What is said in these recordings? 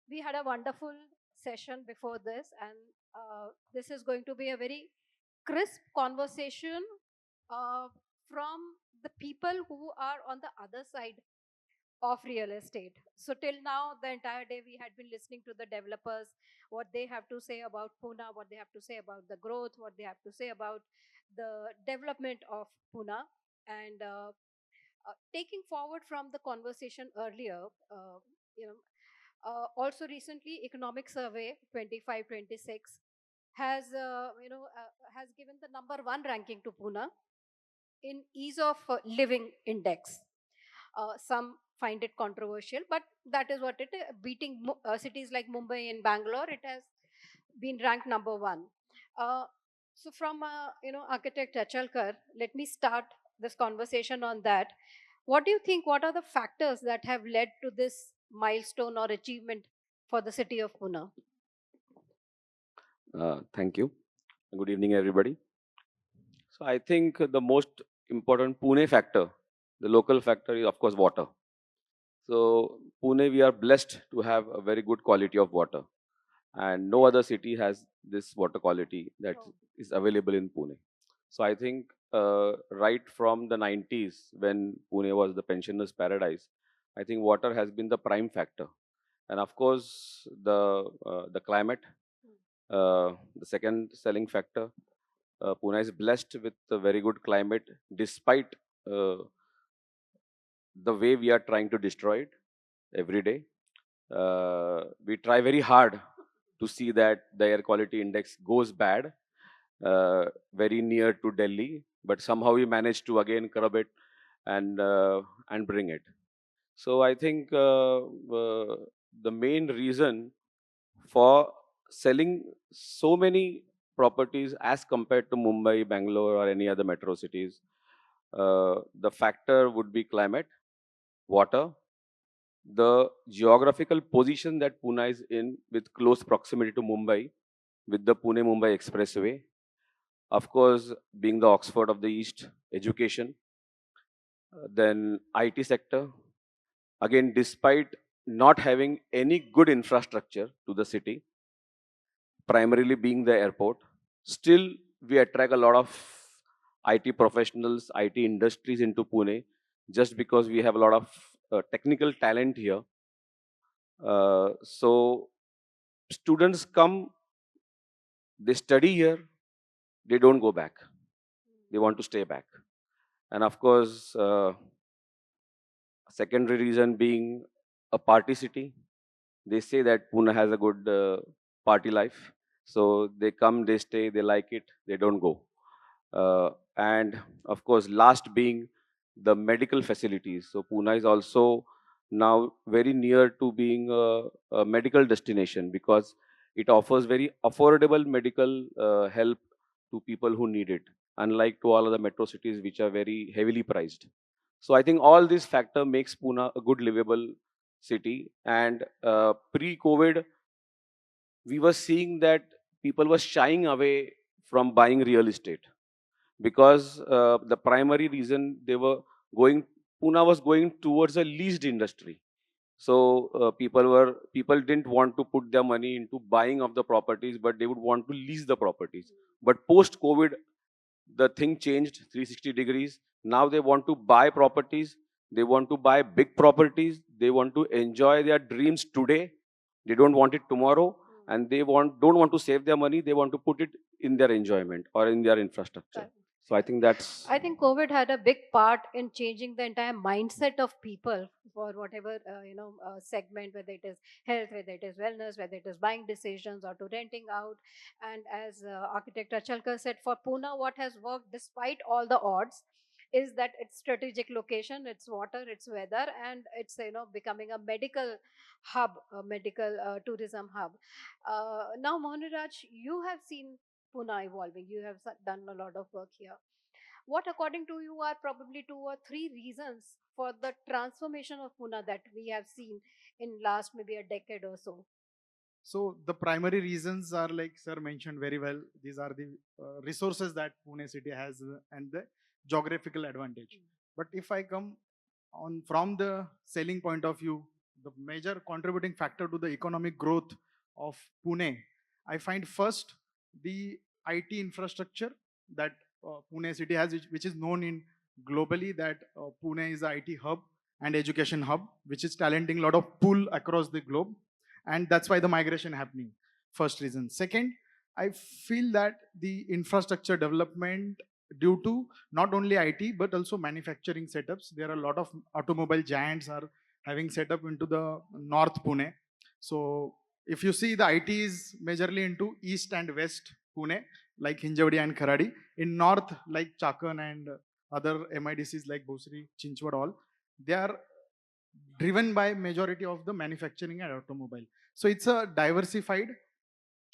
We had a wonderful session before this, and this is going to be a very crisp conversation uh, from the people who are on the other side of real estate. So till now, the entire day we had been listening to the developers, what they have to say about Pune, what they have to say about the growth, what they have to say about the development of Pune, and taking forward from the conversation earlier, you know, also recently, Economic Survey 25-26 has has given the number one ranking to Pune in ease of living index. Some find it controversial, but that is what it is. Beating cities like Mumbai and Bangalore, it has been ranked number one. Uh, so, from architect Achalkar, let me start this conversation on that. What do you think? What are the factors that have led to this milestone or achievement for the city of Pune? Thank you. Good evening, everybody. So I think the most important Pune factor, the local factor, is of course water. So Pune, we are blessed to have a very good quality of water, and no other city has this water quality that Oh, is available in Pune. So I think right from the 90s, when Pune was the pensioners' paradise, I think water has been the prime factor, and of course the climate, the second selling factor. Pune is blessed with a very good climate, despite uh, the way we are trying to destroy it every day. We try very hard to see that the air quality index goes bad, very near to Delhi, but somehow we manage to again curb it and bring it. So I think the main reason for selling so many properties as compared to Mumbai, Bangalore, or any other metro cities, the factor would be climate, water, the geographical position that Pune is in with close proximity to Mumbai, with the Pune Mumbai Expressway, of course, being the Oxford of the East, education, then IT sector. Again, despite not having any good infrastructure to the city, primarily being the airport, still we attract a lot of IT professionals, IT industries into Pune just because we have a lot of technical talent here. So students come, they study here, they don't go back. They want to stay back. And of course, secondary reason being a party city. They say that Pune has a good party life. So they come, they stay, they like it, they don't go. And of course, last being the medical facilities. So Pune is also now very near to being a medical destination because it offers very affordable medical help to people who need it, unlike to all other metro cities which are very heavily priced. So I think all this factor makes Pune a good livable city. And pre-COVID, we were seeing that people were shying away from buying real estate because the primary reason they were going, Pune was going towards a leased industry. So people didn't want to put their money into buying of the properties, but they would want to lease the properties. But post COVID, the thing changed 360 degrees. Now they want to buy properties. They want to buy big properties. They want to enjoy their dreams today. They don't want it tomorrow, and they don't want to save their money. They want to put it in their enjoyment or in their infrastructure. correct. So I think that's I think COVID had a big part in changing the entire mindset of people for whatever segment, whether it is health, whether it is wellness, whether it is buying decisions or to renting out. And as architect Achalkar said, for Pune, what has worked despite all the odds is that its strategic location, its water, its weather, and it's becoming a medical hub, a medical tourism hub. Now, Mohaniraj, you have seen Pune evolving. You have done a lot of work here. What, according to you, are probably two or three reasons for the transformation of Pune that we have seen in last maybe a decade or so? So the primary reasons are like sir mentioned very well. These are the resources that Pune city has and the geographical advantage. But if I come on from the selling point of view, the major contributing factor to the economic growth of Pune, I find first the IT infrastructure that Pune city has, which is known in globally that Pune is a IT hub and education hub, which is talenting a lot of pool across the globe, and that's why the migration happening. First reason. Second, I feel that the infrastructure development due to not only IT but also manufacturing setups. There are a lot of automobile giants are having set up into the North Pune. So if you see the IT is majorly into East and West Pune, like Hinjawadi and Kharadi. In North, like Chakan and other MIDCs like Bhosri, Chinchwad, all they are driven by majority of the manufacturing and automobile. So it's a diversified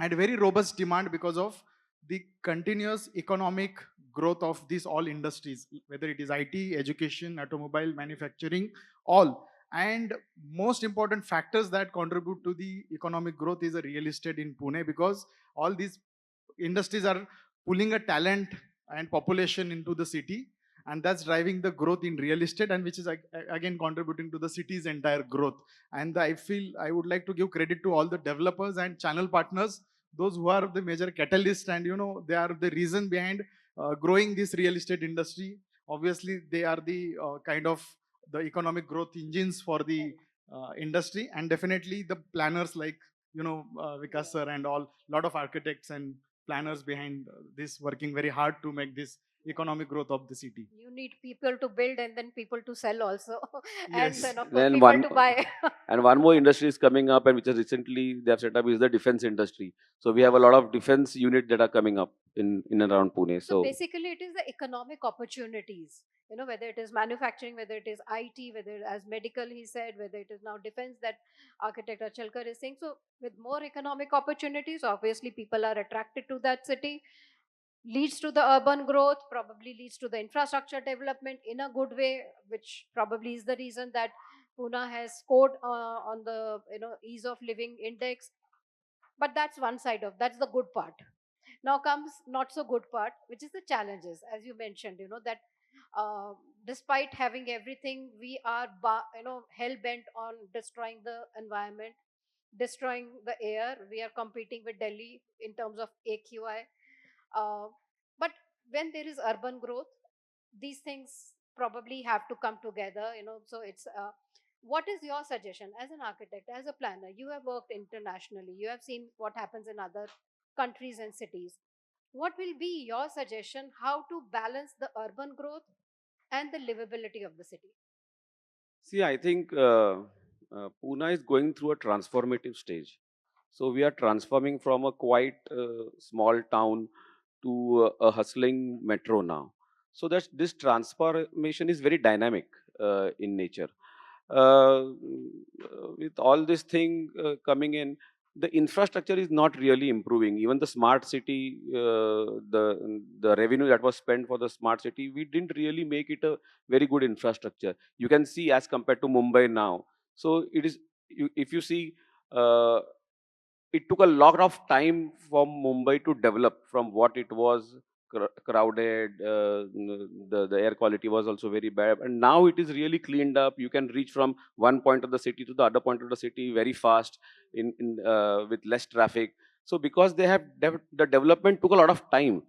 and very robust demand because of the continuous economic growth of these all industries, whether it is IT, education, automobile, manufacturing, all. And most important factors that contribute to the economic growth is a real estate in Pune, because all these industries are pulling a talent and population into the city, and that's driving the growth in real estate, and which is again contributing to the city's entire growth. And I feel I would like to give credit to all the developers and channel partners, those who are the major catalyst, and they are the reason behind growing this real estate industry. Obviously they are the kind of the economic growth engines for the industry, and definitely the planners like Vikas sir and all, lot of architects and planners behind this working very hard to make this economic growth of the city. You need people to build and then people to sell also, and Yes. then of course Then people one to buy. and one more industry is coming up, and which is recently they have set up is the defense industry. So we have a lot of defense unit that are coming up in and around Pune. So So basically, it is the economic opportunities, whether it is manufacturing, whether it is IT, whether as medical, he said, whether it is now defense that architect Achalkar is saying. So with more economic opportunities, obviously people are attracted to that city, leads to the urban growth, probably leads to the infrastructure development in a good way, which probably is the reason that Pune has scored on the ease of living index. But that's one side of that's the good part. Now comes not so good part, which is the challenges, as you mentioned. That uh, despite having everything, we are hell bent on destroying the environment, destroying the air. We are competing with Delhi in terms of AQI. Uh, but when there is urban growth, these things probably have to come together. So it's what is your suggestion as an architect, as a planner? You have worked internationally, you have seen what happens in other countries and cities. What will be your suggestion how to balance the urban growth and the livability of the city? see, I think Pune is going through a transformative stage. So we are transforming from a quite small town to a hustling metro now. So that this transformation is very dynamic in nature. With all this thing coming in, the infrastructure is not really improving. Even the smart city, the revenue that was spent for the smart city, we didn't really make it a very good infrastructure. You can see as compared to Mumbai now. So it is, if you see, uh, it took a lot of time for Mumbai to develop from what it was crowded. The air quality was also very bad, and now it is really cleaned up. You can reach from one point of the city to the other point of the city very fast with less traffic. So because they have the development took a lot of time,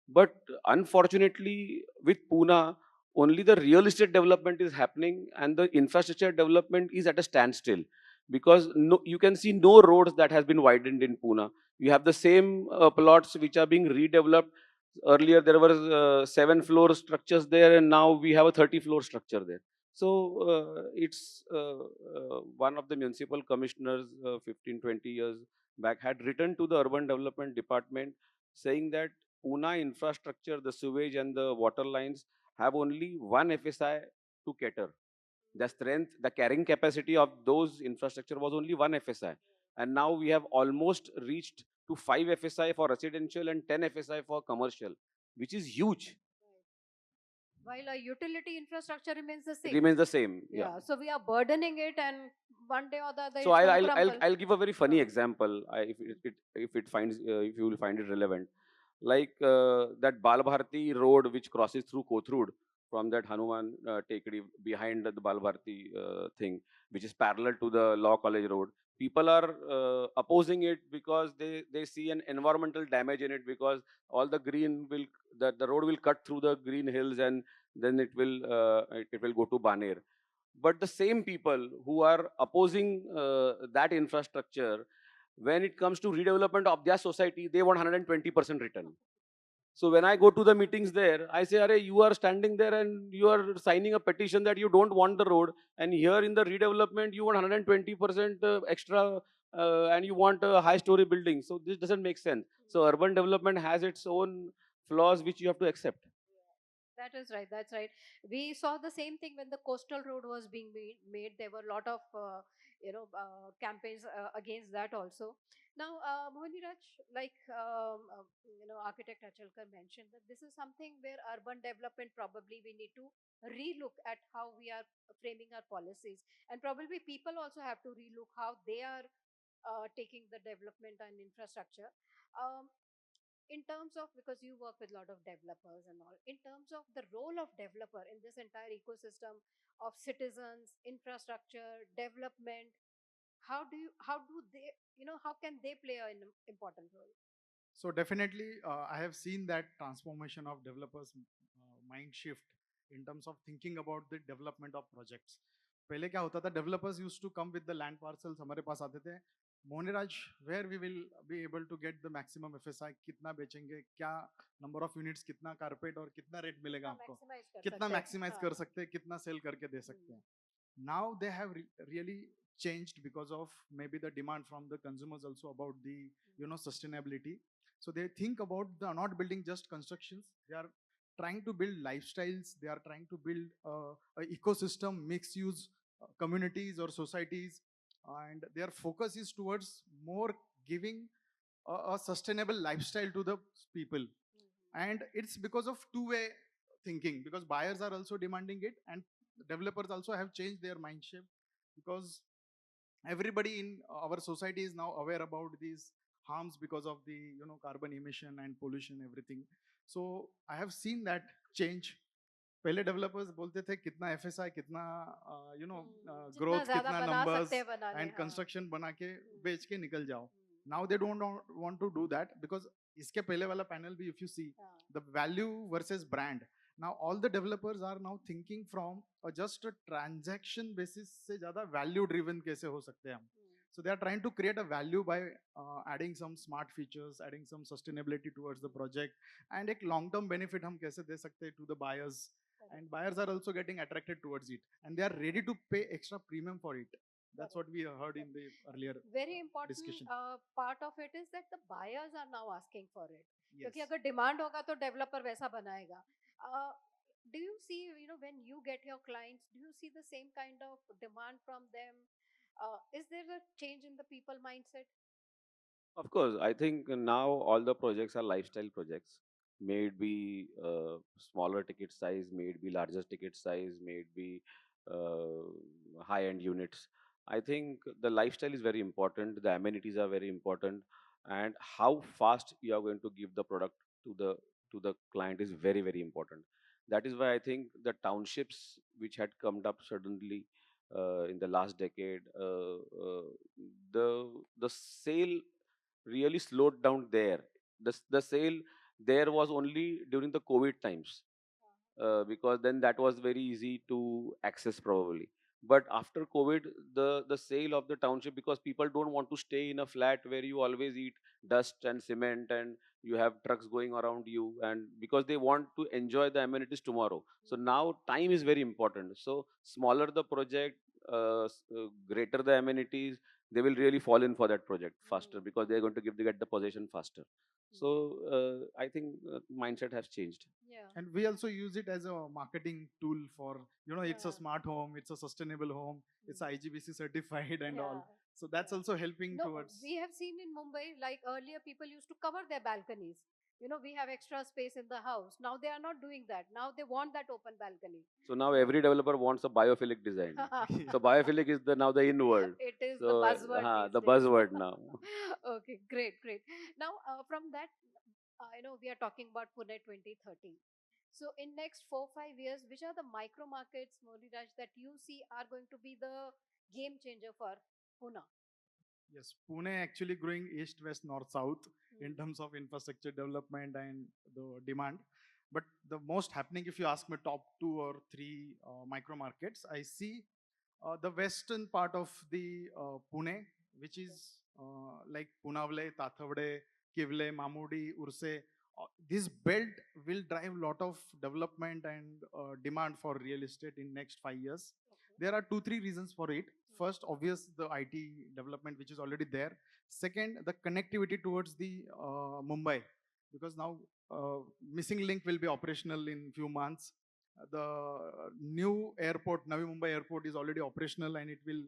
but unfortunately with Pune, only the real estate development is happening and the infrastructure development is at a standstill, because no, you can see no roads that has been widened in Pune. You have the same plots which are being redeveloped. Earlier there were 7-floor structures there, and now we have a 30-floor structure there. So it's one of the municipal commissioners 15, 20 years back had written to the urban development department saying that Pune infrastructure, the sewage and the water lines have only one FSI to cater. The strength, the carrying capacity of those infrastructure was only one FSI. And now we have almost reached to 5 FSI for residential and 10 FSI for commercial, which is huge. While our utility infrastructure remains the It same. remains the same. Yeah. Yeah, so we are burdening it, and one day or the other So it's going to crumble. I'll give a very funny Uh, example. If you will find it relevant, like that Balbharti road which crosses through Kothrud from that Hanuman Tekri behind the Balbharti thing. which is parallel to the Law College Road. People are opposing it because they see an environmental damage in it, because all the green will, the road will cut through the green hills, and then it will go to Baner. But the same people who are opposing that infrastructure, when it comes to redevelopment of their society, they want 120% return. So when I go to the meetings there, I say, "Arey, you are standing there and you are signing a petition that you don't want the road, and here in the redevelopment you want 120% extra, and you want a high-story building. So this doesn't make sense." So urban development has its own flaws which you have to accept. That is right. That's right. We saw the same thing when the coastal road was being made. There were a lot of campaigns against that also. Now, Mohaniraj, like architect Achalkar mentioned that this is something where urban development probably we need to relook at how we are framing our policies, and probably people also have to relook how they are taking the development and infrastructure. Um, in terms of, because you work with a lot of developers and all, in terms of the role of developer in this entire ecosystem of citizens, infrastructure, development, how do they, how can they play an important role? So definitely, I have seen that transformation of developers' mind shift in terms of thinking about the development of projects. पहले क्या होता था, developers used to come with the land parcels, हमारे पास आते थे, मोनिराज, where we will be able to get the maximum FSI, कितना बेचेंगे, क्या number of units, कितना carpet और कितना rate मिलेगा आपको, कितना maximize कर सकते हैं, कितना sell करके दे सकते हैं. Now they have really changed because of maybe the demand from the consumers also about the sustainability. So they think about the not building just constructions, they are trying to build lifestyles, they are trying to build a ecosystem, mixed use communities or societies, and their focus is towards more giving a sustainable lifestyle to the people. And it's because of two-way thinking, because buyers are also demanding it, and developers also have changed their mind shape, because everybody in our society is now aware about these harms because of the carbon emission and pollution, everything. So I have seen that change. पहले developers बोलते थे कितना FSI, कितना जितना growth, ज्यादा कितना बना सकते नंबर्स हैं बना ले, एंड हाँ. कंस्ट्रक्शन बना के बेच के निकल जाओ. Now they don't want to do that, because इसके पहले वाला पैनल भी, if you see the value versus brand, now all the developers are now thinking from just a transaction basis से ज़्यादा value driven कैसे हो सकते हैं हम. So they are trying to create a value by adding some smart features, adding some sustainability towards the project, and एक long term benefit हम कैसे दे सकते हैं to the buyers, and buyers are also getting attracted towards it, and they are ready to pay extra premium for it. That's what we heard in the earlier very important discussion. part of it is that the buyers are now asking for it. Yes. क्योंकि अगर demand होगा तो developer वैसा बनाएगा. Do you see, when you get your clients, do you see the same kind of demand from them? Is there a change in the people mindset? Of course, I think now all the projects are lifestyle projects. May it be smaller ticket size, may it be larger ticket size, may it be high-end units. I think the lifestyle is very important. The amenities are very important, and how fast you are going to give the product to the client is very, very important. That is why I think the townships which had come up suddenly in the last decade, the sale really slowed down there. The sale there was only during the COVID times, because then that was very easy to access probably. But after COVID, the sale of the township, because people don't want to stay in a flat where you always eat dust and cement and you have trucks going around you, and because they want to enjoy the amenities tomorrow. So now time is very important. So smaller the project, greater the amenities, they will really fall in for that project faster, because they're going to get the possession faster. So I think mindset has changed. Yeah. And we also use it as a marketing tool for, it's a smart home, it's a sustainable home, it's IGBC certified and all. So that's also helping No, towards. we have seen in Mumbai, like earlier, people used to cover their balconies. We have extra space in the house. Now they are not doing that. Now they want that open balcony. So now every developer wants a biophilic design. So biophilic is the now the in word. It is the So buzzword these the days. buzzword now. Okay, great, great. Now, from that, we are talking about Pune 2030. So, in next 4-5 years, which are the micro markets, Mohaniraj, that you see are going to be the game changer for Pune. Yes, Pune actually growing east, west, north, south in Hmm. terms of infrastructure development and the demand. But the most happening, if you ask me, top two or three micro markets, I see the western part of the Pune, which Okay. is like Punavle, Tathavade, Kivle, Mamudi, Urse. This belt will drive lot of development and demand for real estate in next 5 years. Okay. There are two, three reasons for it. Hmm. First, obvious the IT development which is already there. Second, the connectivity towards the Mumbai, because now missing link will be operational in few months. The new airport, Navi Mumbai airport, is already operational, and it will,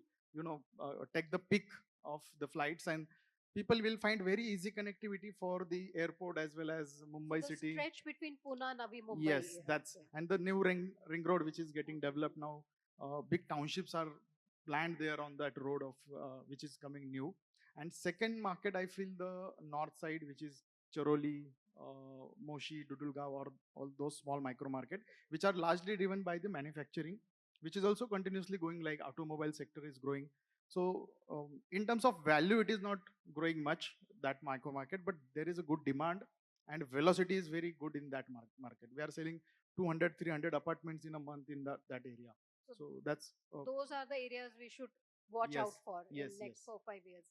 take the peak of the flights, and people will find very easy connectivity for the airport as well as So Mumbai the city. stretch between Pune and Navi Mumbai. Yes, that's, Okay. and the new ring road which is getting Okay. developed now. Big townships are planned there on that road of which is coming new. And second market, I feel the north side, which is Charoli, Moshi, Dudulgaon, or all those small micro market, which are largely driven by the manufacturing, which is also continuously going, like automobile sector is growing. So in terms of value, it is not growing much, that micro market, but there is a good demand and velocity is very good in that market. We are selling 200, 300 apartments in a month in that area. So So that's those are the areas we should watch yes, out for in yes, next yes. 4 5 years.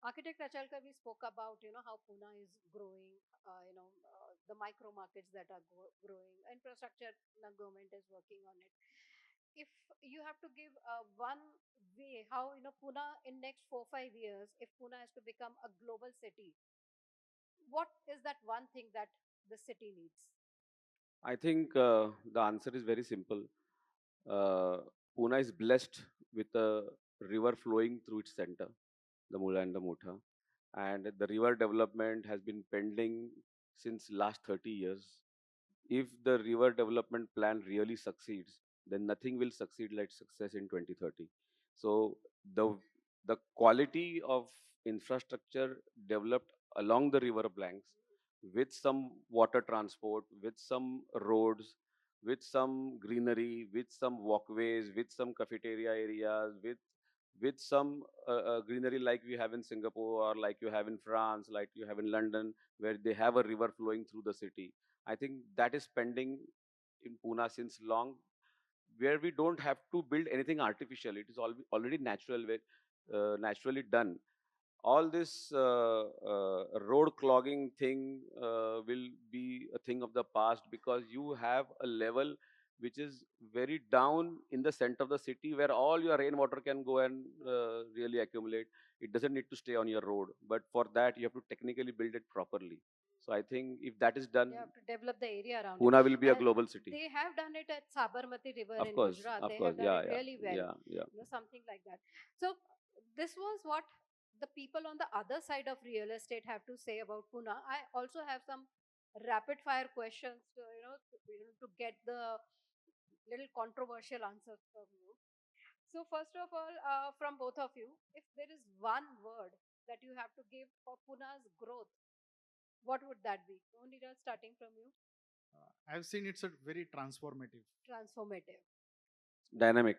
Architect Achalkar, we spoke about how Pune is growing, the micro markets that are growing, infrastructure. The government is working on it. If you have to give one way how Pune in next 4 5 years, if Pune has to become a global city, what is that one thing that the city needs? I think the answer is very simple. Uh, Pune is blessed with a river flowing through its center, the Mula and the Mutha, and the river development has been pending since last 30 years. If the river development plan really succeeds, then nothing will succeed like success in 2030. So the the quality of infrastructure developed along the river banks, with some water transport, with some roads, with some greenery, with some walkways, with some cafeteria areas, with some greenery like we have in Singapore or like you have in France, like you have in London, where they have a river flowing through the city. I think that is pending in Pune since long, where we don't have to build anything artificial. It is already natural, naturally done. All this road clogging thing will be a thing of the past, because you have a level which is very down in the center of the city, where all your rainwater can go and really accumulate. It doesn't need to stay on your road, but for that you have to technically build it properly. So I think if that is done, They have to develop the area around it. Pune will be a And global city. they have done it at Sabarmati River Of in course, Gujarat. of They course. have done Yeah, it yeah, really well, yeah, yeah. something like that. So this was what the people on the other side of real estate have to say about Pune. I also have some rapid fire questions to get the little controversial answers from you. So first of all, from both of you, if there is one word that you have to give for Pune's growth, what would that be? Mohaniraj, starting from you. I've seen it's a very transformative. Transformative, Dynamic,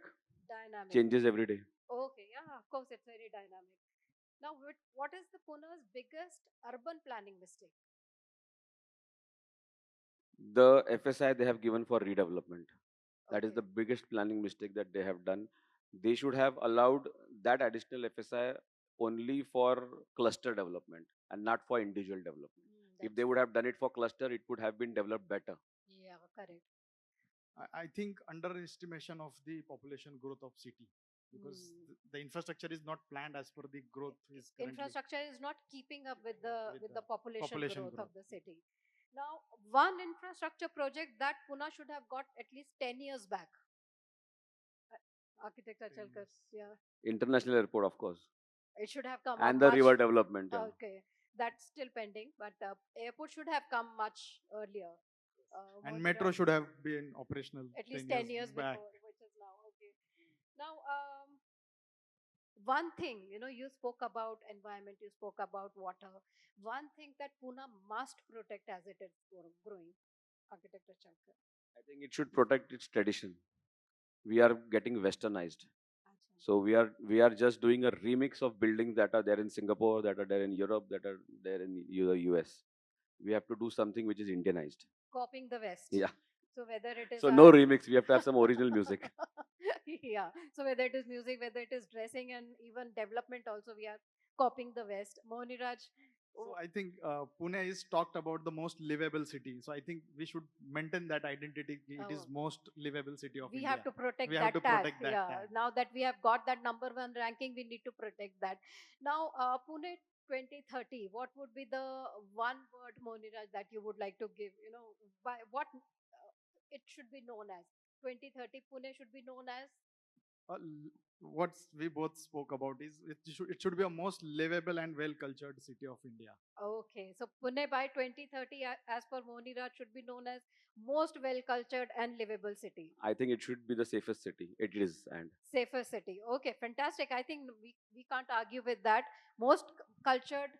dynamic. changes every day. Okay, yeah, of course, it's very dynamic. Now, what is the Pune's biggest urban planning mistake? The FSI they have given for redevelopment. That is Okay. the biggest planning mistake that they have done. They should have allowed that additional FSI only for cluster development and not for individual development. If That's they would true. have done it for cluster, it would have been developed better. Yeah, correct. I think underestimation of the population growth of city, because Hmm. the infrastructure is not planned as per the growth is currently Infrastructure is not keeping up with up the with with the the population population growth of growth. the city. Now, one infrastructure project that Pune should have got at least 10 years back. Architect 10 Achalkar, years. yeah, International airport, of course, it should have come up and the much. river development. Yeah. Okay, that's still pending, but airport should have come much earlier. And metro Mohaniraj, should have been operational at 10 least years 10 years back. before, which is now. Okay. Now, one thing, you spoke about environment, you spoke about water. One thing that Pune must protect as it is growing, Architect Achalkar. I think it should protect its tradition. We are getting westernized. So we are just doing a remix of buildings that are there in Singapore, that are there in Europe, that are there in the US. We have to do something which is Indianized. Copying the West. Yeah. So whether it is So no our remix. We have to have some original music. yeah. So whether it is music, whether it is dressing, and even development, also we are copying the West. Mohaniraj, So I think Pune is talked about the most livable city. So I think we should maintain that identity. It is Oh. most livable city of we India. have to protect We have that to tag. protect that Yeah. tag. Now that we have got that number one ranking, we need to protect that. Now, Pune 2030. What would be the one word, Mohaniraj, that you would like to give? You know, by what it should be known as? 2030 Pune should be known as. What we both spoke about is it should be a most livable and well cultured city of India. Okay, so Pune by 2030, as per Mohaniraj, should be known as most well cultured and livable city. I think it should be the safest city. It is, and Safer city. Okay, fantastic. I think we can't argue with that. Most cultured,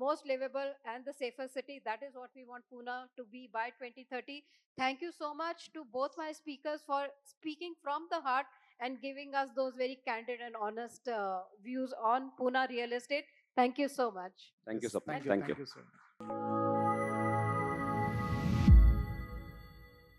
most livable, and the safer city. That is what we want Pune to be by 2030. Thank you so much to both my speakers for speaking from the heart and giving us those very candid and honest views on Pune real estate. Thank you so much. thank you, Yes, Sapna. thank And you, Thank you. thank you so much.